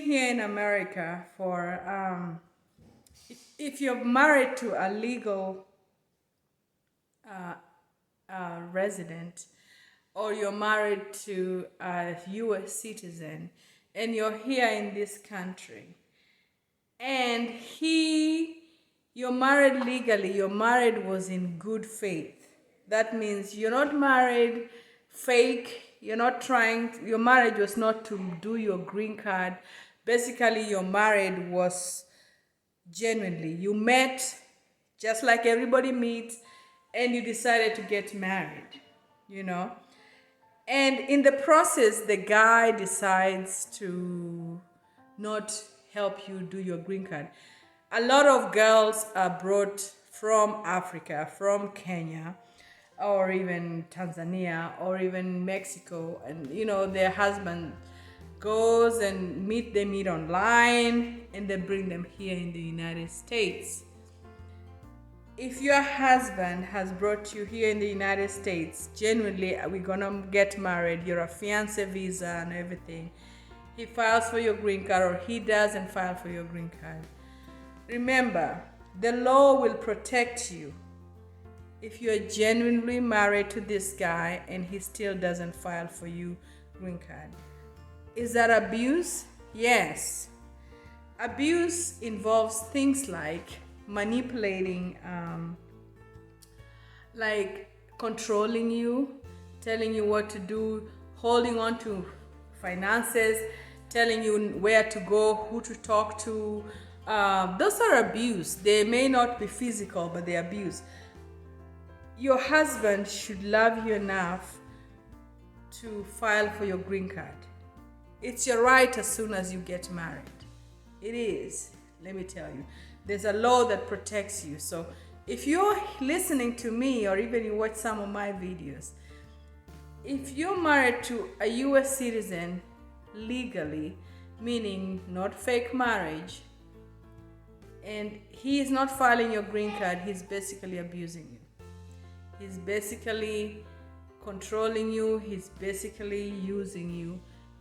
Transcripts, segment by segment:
here in America for, if you're married to a legal resident, or you're married to a US citizen, and you're here in this country, and you're married legally, your marriage was in good faith. That means you're not married fake, you're not trying, your marriage was not to do your green card. Basically, your marriage was genuinely, you met just like everybody meets, and you decided to get married, you know. And in the process, the guy decides to not help you do your green card. A lot of girls are brought from Africa, from Kenya, or even Tanzania, or even Mexico, and their husband goes and they meet online, and they bring them here in the United States. If your husband has brought you here in the United States, genuinely, we're gonna get married, you're a fiancé visa and everything, he files for your green card, or he doesn't file for your green card, remember, the law will protect you if you're genuinely married to this guy and he still doesn't file for you green card. Is that abuse? Yes. Abuse involves things like manipulating, like controlling you, telling you what to do, holding on to finances, telling you where to go, who to talk to. Those are abuse. They may not be physical, but they're abuse. Your husband should love you enough to file for your green card. It's your right as soon as you get married. It is. Let me tell you. There's a law that protects you. So if you're listening to me, or even you watch some of my videos, if you're married to a US citizen legally, meaning not fake marriage, and he is not filing your green card, he's basically abusing you. He's basically controlling you. He's basically using you.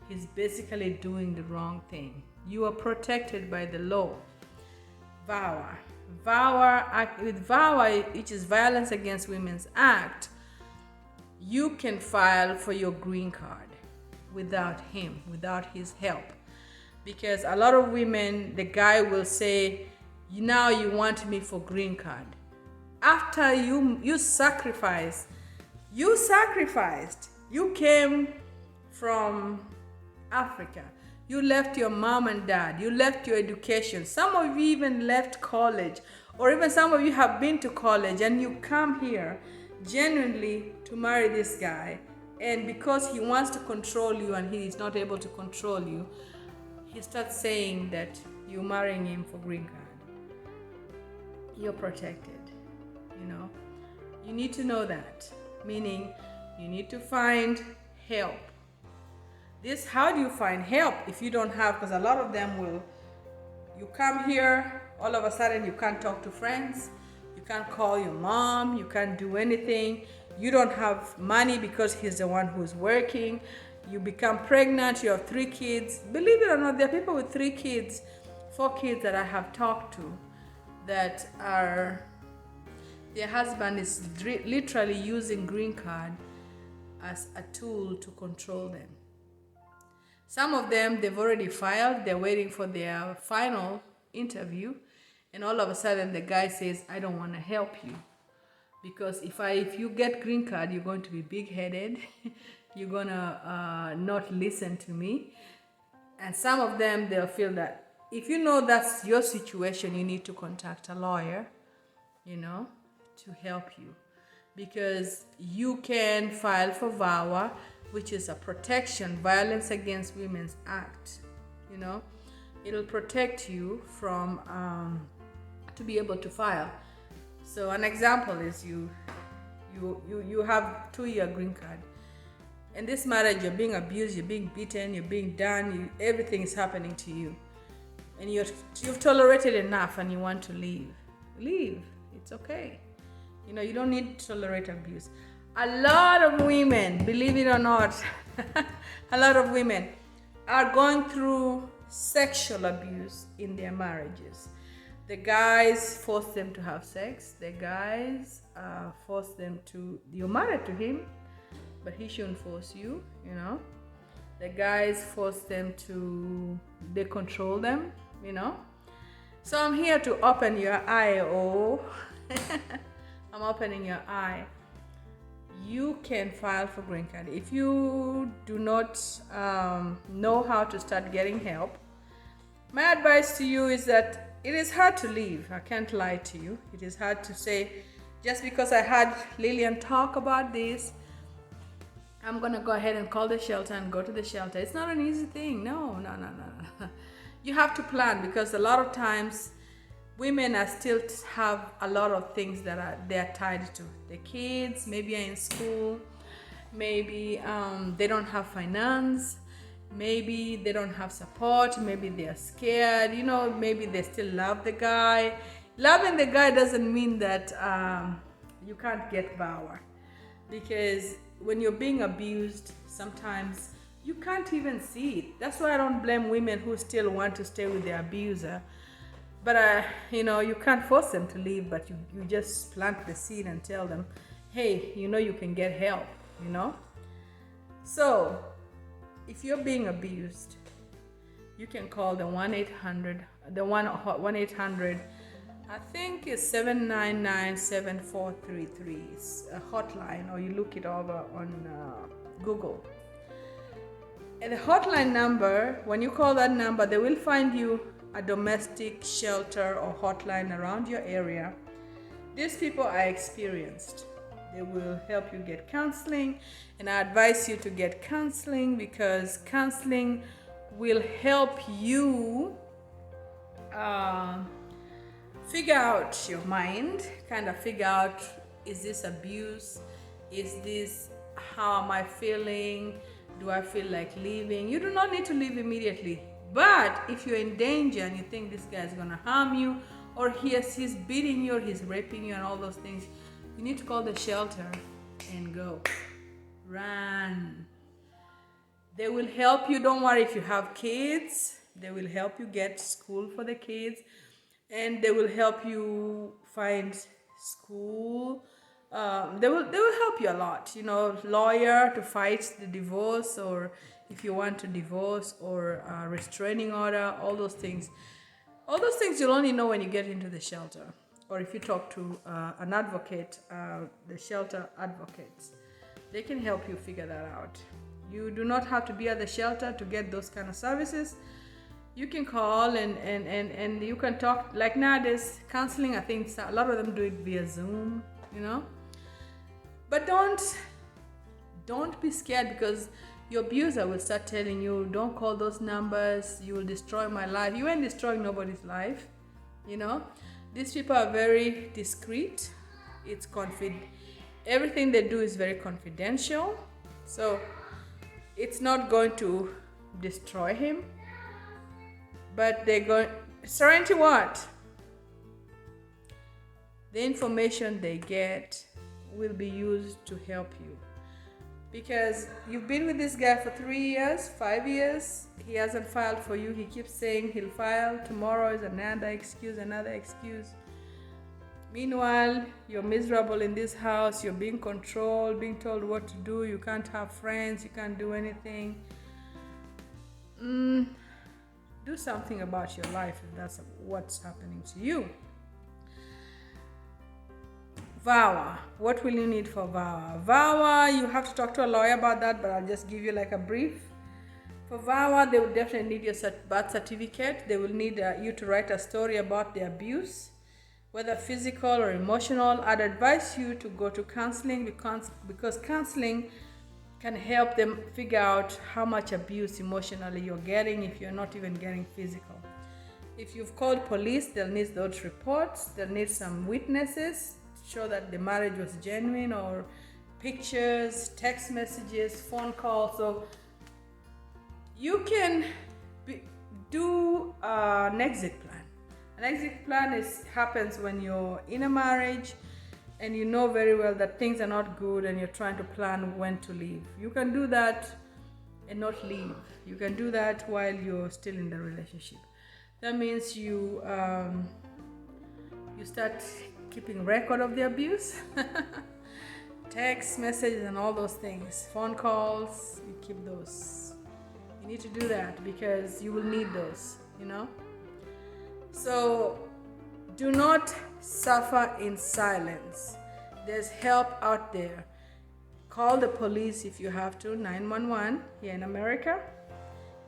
He's basically doing the wrong thing. You are protected by the law. Vawa, with Vawa, which is Violence Against Women's Act, you can file for your green card without him, without his help. Because a lot of women, the guy will say, now you want me for green card. After you sacrificed, you came from Africa. You left your mom and dad. You left your education. Some of you even left college, or even some of you have been to college, and you come here genuinely to marry this guy. And because he wants to control you and he is not able to control you, he starts saying that you're marrying him for green card. You're protected, You need to know that. Meaning, you need to find help. How do you find help if you don't have, because a lot of them you come here, all of a sudden you can't talk to friends, you can't call your mom, you can't do anything, you don't have money because he's the one who's working, you become pregnant, you have 3 kids. Believe it or not, there are people with 3 kids, 4 kids that I have talked to that their husband is literally using green card as a tool to control them. Some of them, they've already filed, they're waiting for their final interview, and all of a sudden the guy says, I don't want to help you. Because if you get green card, you're going to be big-headed, you're going to not listen to me. And some of them, they'll feel that if you know that's your situation, you need to contact a lawyer, to help you. Because you can file for VAWA, which is a protection, Violence Against Women's Act. It'll protect you from, to be able to file. So an example is you have 2-year green card. In this marriage, you're being abused, you're being beaten, you're being done, everything is happening to you. And you've tolerated enough and you want to leave. Leave. It's okay. You don't need to tolerate abuse. A lot of women, believe it or not, a lot of women are going through sexual abuse in their marriages. The guys force them to have sex. The guys force them to, you're married to him, but he shouldn't force you, you know. The guys force them to, they control them, you know. So I'm here to open your eye, oh. I'm opening your eye. You can file for green card. If you do not know how to start getting help, my advice to you is that it is hard to leave. I can't lie to you. It is hard to say, just because I had Lillian talk about this, I'm gonna go ahead and call the shelter and go to the shelter. It's not an easy thing. No. You have to plan, because a lot of times women are still have a lot of things that they're tied to. The kids maybe are in school, maybe they don't have finance, maybe they don't have support, maybe they're scared, you know, maybe they still love the guy. Loving the guy doesn't mean that you can't get Vawa, because when you're being abused, sometimes you can't even see it. That's why I don't blame women who still want to stay with their abuser. But you know, you can't force them to leave, but you just plant the seed and tell them, hey, you know, you can get help, you know. So if you're being abused, you can call the 1-800, the 1-800, I think it's 799-7433. It's a hotline, or you look it over on Google. And the hotline number, when you call that number, they will find you a domestic shelter or hotline around your area. These people are experienced. They will help you get counseling, and I advise you to get counseling, because counseling will help you figure out your mind, kind of figure out, is this abuse? Is this, how am I feeling? Do I feel like leaving? You do not need to leave immediately. But if you're in danger and you think this guy is going to harm you, or he's beating you, or he's raping you and all those things, you need to call the shelter and go. Run. They will help you. Don't worry if you have kids. They will help you get school for the kids. And they will help you find school. They will help you a lot. You know, lawyer to fight the divorce, or if you want to divorce, or restraining order, all those things. All those things you'll only know when you get into the shelter, or if you talk to an advocate, the shelter advocates. They can help you figure that out. You do not have to be at the shelter to get those kind of services. You can call and you can talk. Like nowadays, counseling, I think a lot of them do it via Zoom, you know. But don't be scared, because your abuser will start telling you, don't call those numbers, you will destroy my life. You ain't destroying nobody's life, you know. These people are very discreet. It's everything they do is very confidential. So it's not going to destroy him. But they're going, starting to what? The information they get will be used to help you. Because you've been with this guy for 3 years, 5 years, he hasn't filed for you. He keeps saying he'll file. Tomorrow is another excuse. Meanwhile, you're miserable in this house. You're being controlled, being told what to do. You can't have friends. You can't do anything. Do something about your life if that's what's happening to you. Vawa. What will you need for Vawa? Vawa, you have to talk to a lawyer about that, but I'll just give you like a brief. For Vawa, they will definitely need your birth certificate. They will need you to write a story about the abuse, whether physical or emotional. I'd advise you to go to counseling, because counseling can help them figure out how much abuse emotionally you're getting if you're not even getting physical. If you've called police, they'll need those reports. They'll need some witnesses to show that the marriage was genuine, or pictures, text messages, phone calls. So you can do an exit plan. An exit plan happens when you're in a marriage and you know very well that things are not good and you're trying to plan when to leave. You can do that and not leave. You can do that while you're still in the relationship. That means you start keeping record of the abuse, text messages and all those things, phone calls, you keep those. You need to do that because you will need those, you know. So do not suffer in silence. There's help out there. Call the police if you have to, 911 here in America.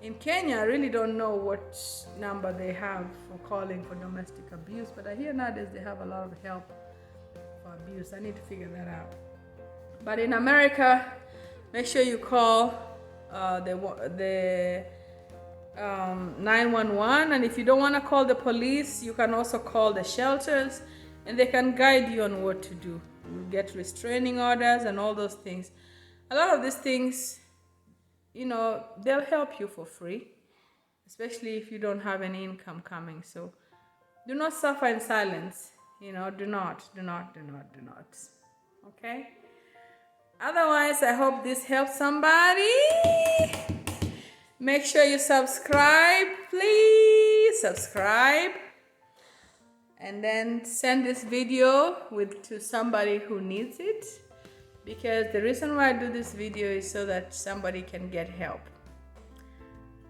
In Kenya, I really don't know what number they have for calling for domestic abuse, but I hear nowadays they have a lot of help for abuse. I need to figure that out. But in America, make sure you call the 911, and if you don't want to call the police, you can also call the shelters, and they can guide you on what to do. You get restraining orders and all those things. A lot of these things, you know, they'll help you for free, especially if you don't have any income coming. So do not suffer in silence. You know, do not. Okay? Otherwise, I hope this helps somebody. Make sure you subscribe, please subscribe, and then send this video to somebody who needs it, because the reason why I do this video is so that somebody can get help.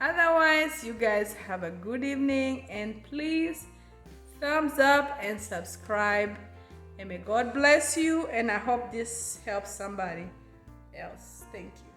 Otherwise, you guys have a good evening, and please thumbs up and subscribe, and may God bless you, and I hope this helps somebody else. Thank you.